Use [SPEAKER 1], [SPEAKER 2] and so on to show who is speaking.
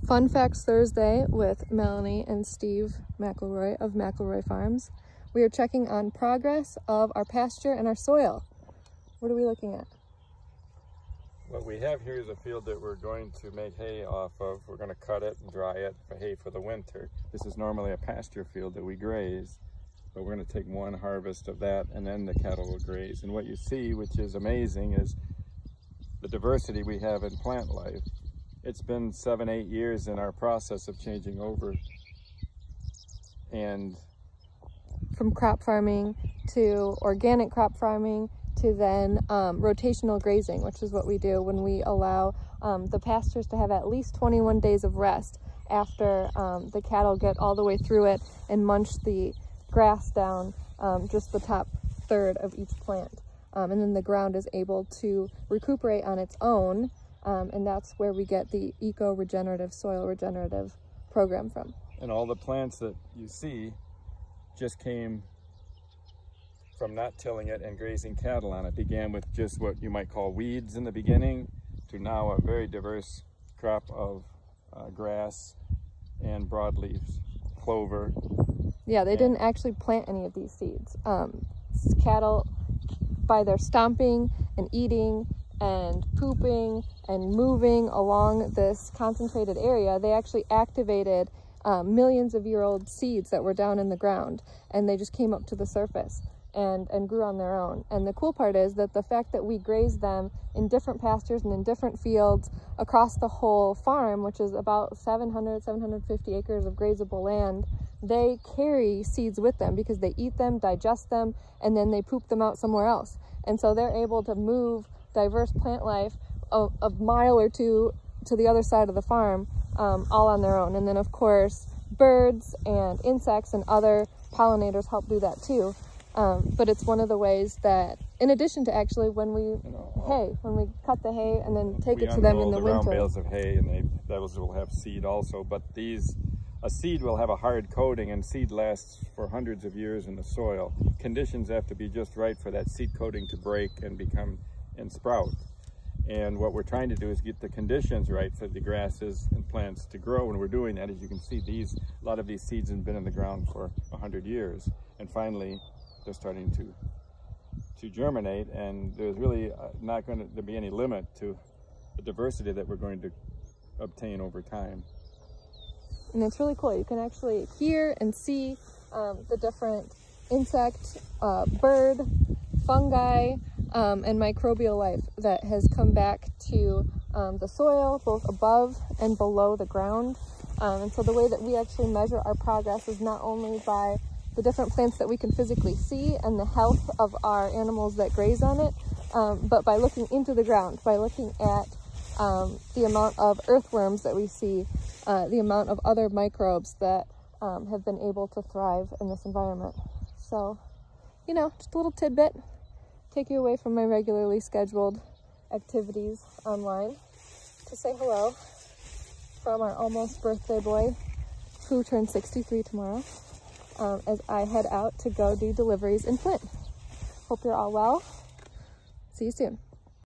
[SPEAKER 1] Fun Facts Thursday with Melanie and Steve McElroy of McElroy Farms. We are checking on progress of our pasture and our soil. What are we looking at?
[SPEAKER 2] What we have here is a field that we're going to make hay off of. We're going to cut it and dry it for hay for the winter. This is normally a pasture field that we graze, but we're going to take one harvest of that and then the cattle will graze. And what you see, which is amazing, is the diversity we have in plant life. It's been 7-8 years in our process of changing over. And
[SPEAKER 1] from crop farming to organic crop farming to then rotational grazing, which is what we do when we allow the pastures to have at least 21 days of rest after the cattle get all the way through it and munch the grass down, just the top third of each plant. And then the ground is able to recuperate on its own, and that's where we get the eco-regenerative soil regenerative program from.
[SPEAKER 2] And all the plants that you see just came from not tilling it and grazing cattle on it. Began with just what you might call weeds in the beginning to now a very diverse crop of grass and broadleaves, clover.
[SPEAKER 1] Yeah, they didn't actually plant any of these seeds. Cattle, by their stomping and eating and pooping and moving along this concentrated area, they actually activated millions of year-old seeds that were down in the ground, and they just came up to the surface and grew on their own. And the cool part is that the fact that we graze them in different pastures and in different fields across the whole farm, which is about 750 acres of grazable land, they carry seeds with them because they eat them, digest them, and then they poop them out somewhere else. And so they're able to move diverse plant life a mile or two to the other side of the farm, all on their own. And then of course birds and insects and other pollinators help do that too. But it's one of the ways that, in addition to actually when we cut the hay and then take it to them in the winter.
[SPEAKER 2] Round bales of hay, and those will have seed also. But a seed will have a hard coating, and seed lasts for hundreds of years in the soil. Conditions have to be just right for that seed coating to break and sprout. And what we're trying to do is get the conditions right for the grasses and plants to grow. And we're doing that. As you can see, a lot of these seeds have been in the ground for 100 years, and finally they're starting to germinate, and there's really not going to be any limit to the diversity that we're going to obtain over time.
[SPEAKER 1] And it's really cool. You can actually hear and see the different insect, bird, fungi, and microbial life that has come back to the soil, both above and below the ground. And so the way that we actually measure our progress is not only by the different plants that we can physically see and the health of our animals that graze on it, but by looking into the ground, by looking at the amount of earthworms that we see, the amount of other microbes that have been able to thrive in this environment. So, you know, just a little tidbit, take you away from my regularly scheduled activities online to say hello from our almost birthday boy, who turns 63 tomorrow, as I head out to go do deliveries in Flint. Hope you're all well. See you soon.